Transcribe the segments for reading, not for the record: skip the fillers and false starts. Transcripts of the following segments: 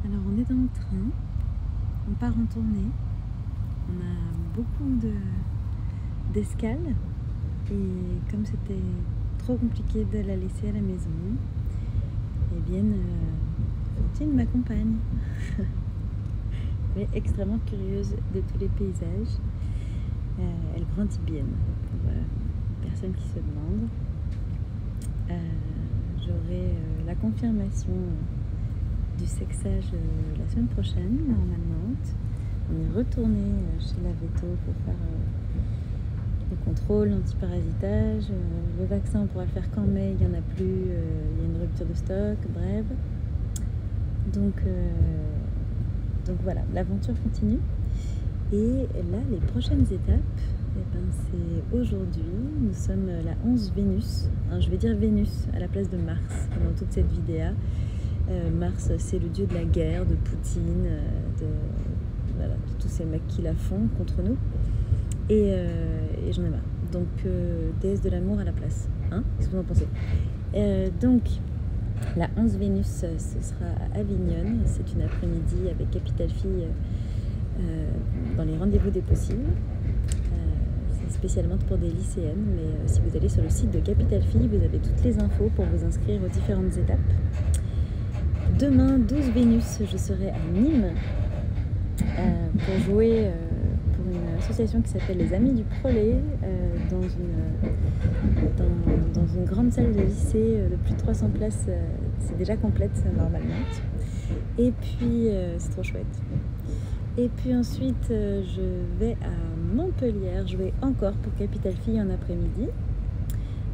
Alors on est dans le train, on part en tournée, on a beaucoup d'escales et comme c'était trop compliqué de la laisser à la maison, eh bien Fantine m'accompagne. Elle est extrêmement curieuse de tous les paysages, elle grandit bien, pour personne qui se demande. J'aurai la confirmation du sexage la semaine prochaine, normalement. On est retourné chez la Veto pour faire le contrôle, l'antiparasitage. Le vaccin, on pourra le faire qu'en mai, il n'y en a plus, il y a une rupture de stock, bref. Donc voilà, l'aventure continue. Et là, les prochaines étapes, c'est aujourd'hui. Nous sommes la 11 Vénus. Je vais dire Vénus à la place de Mars pendant toute cette vidéo. Mars, c'est le dieu de la guerre, de Poutine, de tous ces mecs qui la font contre nous. Et j'en ai marre. Donc, déesse de l'amour à la place. Qu'est-ce que vous en pensez? Donc, la 11 Vénus, ce sera à Avignon. C'est une après-midi avec Capital Fille dans les rendez-vous des possibles. C'est spécialement pour des lycéennes. Mais si vous allez sur le site de Capital Fille, vous avez toutes les infos pour vous inscrire aux différentes étapes. Demain, 12 Vénus, je serai à Nîmes pour jouer pour une association qui s'appelle les Amis du Prolet dans une grande salle de lycée de plus de 300 places. C'est déjà complète normalement. Et puis, c'est trop chouette. Et puis ensuite, je vais à Montpellier jouer encore pour Capital Fille en après-midi.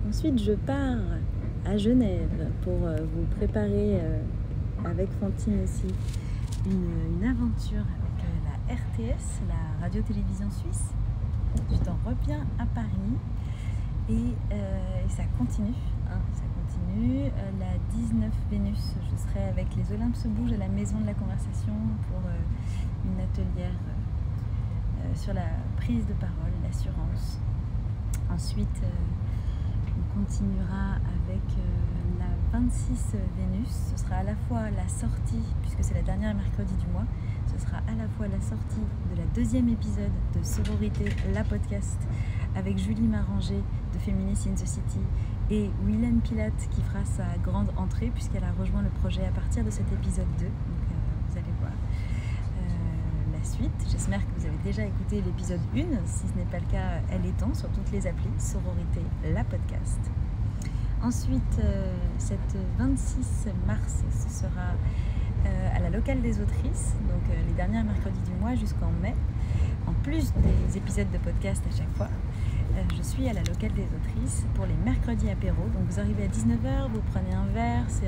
Ensuite, je pars à Genève pour vous préparer avec Fantine aussi une aventure avec la RTS, la radio-télévision suisse. Je t'en reviens à Paris et ça continue. Ça continue. La 19 Vénus, je serai avec les Olympes se bougent à la Maison de la Conversation pour une atelière sur la prise de parole, l'assurance. Ensuite, on continuera avec la 26 Vénus. Ce sera à la fois la sortie, puisque c'est la dernière mercredi du mois, ce sera à la fois la sortie de la deuxième épisode de Sororité, la podcast, avec Julie Maranger de Feminist in the City et Wilhelm Pilate qui fera sa grande entrée puisqu'elle a rejoint le projet à partir de cet épisode 2. Donc vous allez voir la suite. J'espère que vous avez déjà écouté l'épisode 1. Si ce n'est pas le cas, elle étend sur toutes les applis. Sororité, la podcast. Ensuite, cette 26 mars, ce sera à la locale des autrices, donc les derniers mercredis du mois jusqu'en mai. En plus des épisodes de podcast à chaque fois, je suis à la locale des autrices pour les mercredis apéro. Donc vous arrivez à 19h, vous prenez un verre, c'est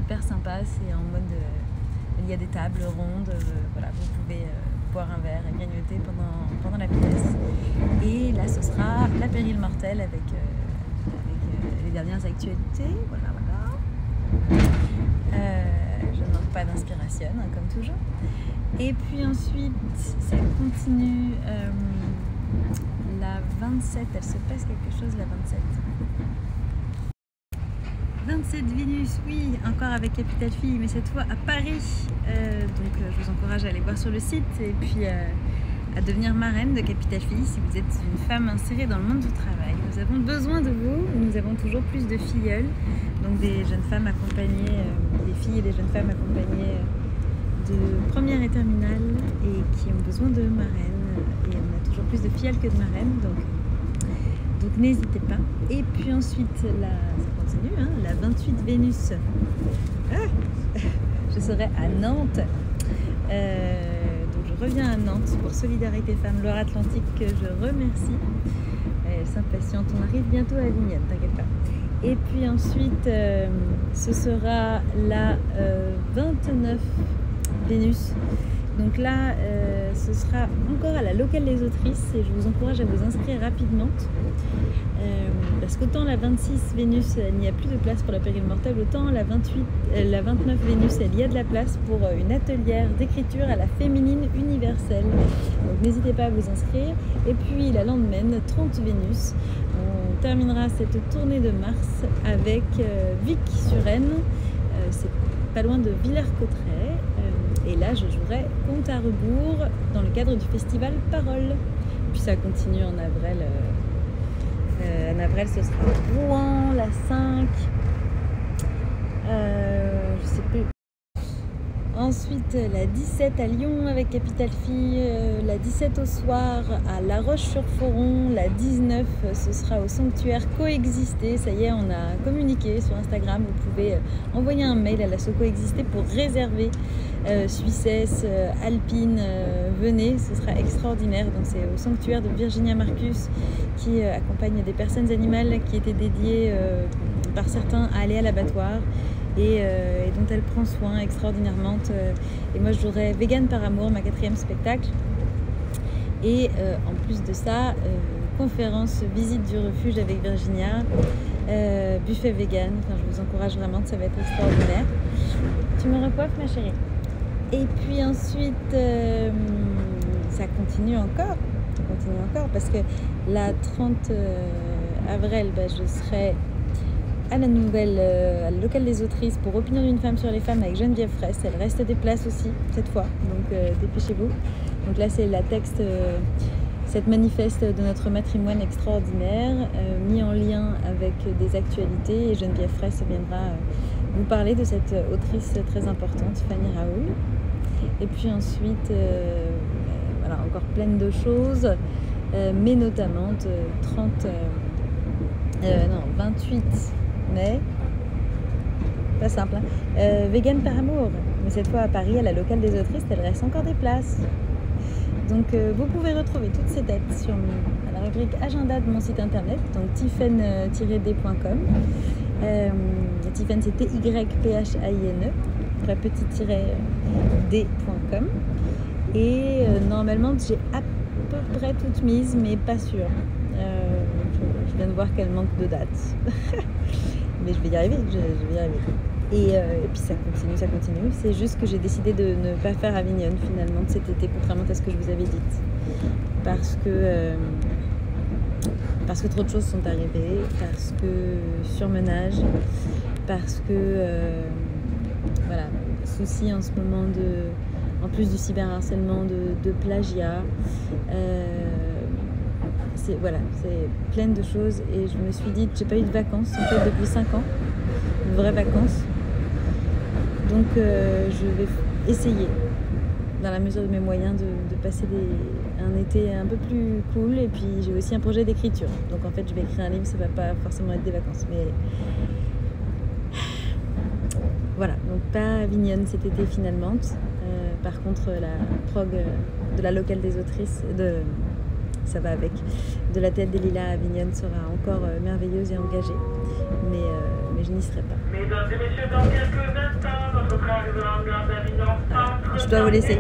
hyper sympa, c'est en mode... il y a des tables rondes, voilà, vous pouvez boire un verre et grignoter pendant la pièce. Et là, ce sera la pérille mortelle avec les dernières actualités. Voilà. Je ne manque pas d'inspiration, comme toujours. Et puis ensuite, ça continue la 27. Elle se passe quelque chose la 27. 27 Vénus, oui, encore avec Capital Fille, mais cette fois à Paris. Donc je vous encourage à aller voir sur le site et puis à devenir marraine de Capital Fille si vous êtes une femme insérée dans le monde du travail. Nous avons besoin de vous, nous avons toujours plus de filleuls, donc des jeunes femmes accompagnées, des filles et des jeunes femmes accompagnées de première et terminale et qui ont besoin de marraines. Et on a toujours plus de filleuls que de marraines, donc n'hésitez pas. Et puis ensuite, ça continue, la 28 Vénus. Je serai à Nantes. Donc je reviens à Nantes pour Solidarité Femmes Loire-Atlantique que je remercie. Elle s'impatiente, on arrive bientôt à Avignon, t'inquiète pas. Et puis ensuite, ce sera la 29 Vénus. Donc là, ce sera encore à la locale des autrices et je vous encourage à vous inscrire rapidement parce qu'autant la 26 Vénus, il n'y a plus de place pour la pérille mortelle, autant la 29 Vénus, il y a de la place pour une atelière d'écriture à la féminine universelle. Donc n'hésitez pas à vous inscrire. Et puis la lendemain, 30 Vénus, on terminera cette tournée de Mars avec Vic sur Rennes. C'est pas loin de Villers-Cotterêts. Et là, je jouerai Compte à rebours dans le cadre du festival Parole. Puis ça continue en avril. En avril, ce sera Rouen, la 5. Je sais plus. Ensuite, la 17 à Lyon avec Capital Fille, la 17 au soir à La Roche-sur-Foron, la 19 ce sera au Sanctuaire Coexister. Ça y est, on a communiqué sur Instagram. Vous pouvez envoyer un mail à l'asso Coexister pour réserver Suissesse, Alpine, venez, ce sera extraordinaire. Donc c'est au Sanctuaire de Virginia Marcus qui accompagne des personnes animales qui étaient dédiées par certains à aller à l'abattoir. Et dont elle prend soin extraordinairement. Et moi, je jouerai Vegan par amour, ma 4e spectacle. Et en plus de ça, conférence visite du refuge avec Virginia, buffet vegan. Enfin, je vous encourage vraiment, ça va être extraordinaire. Tu me recoiffes, ma chérie? Et puis ensuite, ça continue encore. Parce que la 30 avril, je serai à la nouvelle, à la locale des autrices pour Opinion d'une femme sur les femmes avec Geneviève Fraisse. Elle reste des places aussi cette fois, donc dépêchez-vous. Donc là c'est la texte, cette manifeste de notre matrimoine extraordinaire, mis en lien avec des actualités, et Geneviève Fraisse viendra vous parler de cette autrice très importante, Fanny Raoul. Et puis ensuite, voilà, encore pleine de choses, mais notamment 28 mai, pas simple, hein. Vegan par amour, mais cette fois à Paris, à la locale des autrices, il reste encore des places. Donc vous pouvez retrouver toutes ces dates sur la rubrique agenda de mon site internet, donc tiffen-d.com. Tiffen, c'est T-Y-P-H-A-I-N-E, après petit-d.com. Et normalement, j'ai à peu près toutes mises, mais pas sûre. Je viens de voir qu'elle manque de dates. Mais je vais y arriver, Et puis ça continue. C'est juste que j'ai décidé de ne pas faire Avignon finalement de cet été, contrairement à ce que je vous avais dit. Parce que trop de choses sont arrivées, parce que surmenage, parce que voilà, soucis en ce moment en plus du cyberharcèlement, de plagiat. C'est plein de choses, et je me suis dit que j'ai pas eu de vacances en fait depuis 5 ans, de vraies vacances. Donc je vais essayer dans la mesure de mes moyens de passer un été un peu plus cool. Et puis j'ai aussi un projet d'écriture, donc en fait je vais écrire un livre, ça va pas forcément être des vacances, mais voilà, donc pas Avignon cet été finalement. Par contre la prog de la locale des autrices ça va avec, de la tête des Lilas à Avignon sera encore merveilleuse et engagée, mais je n'y serai pas. Mesdames et messieurs, dans quelques instants, notre train arrivera en gare d'Avignon. Je dois vous laisser.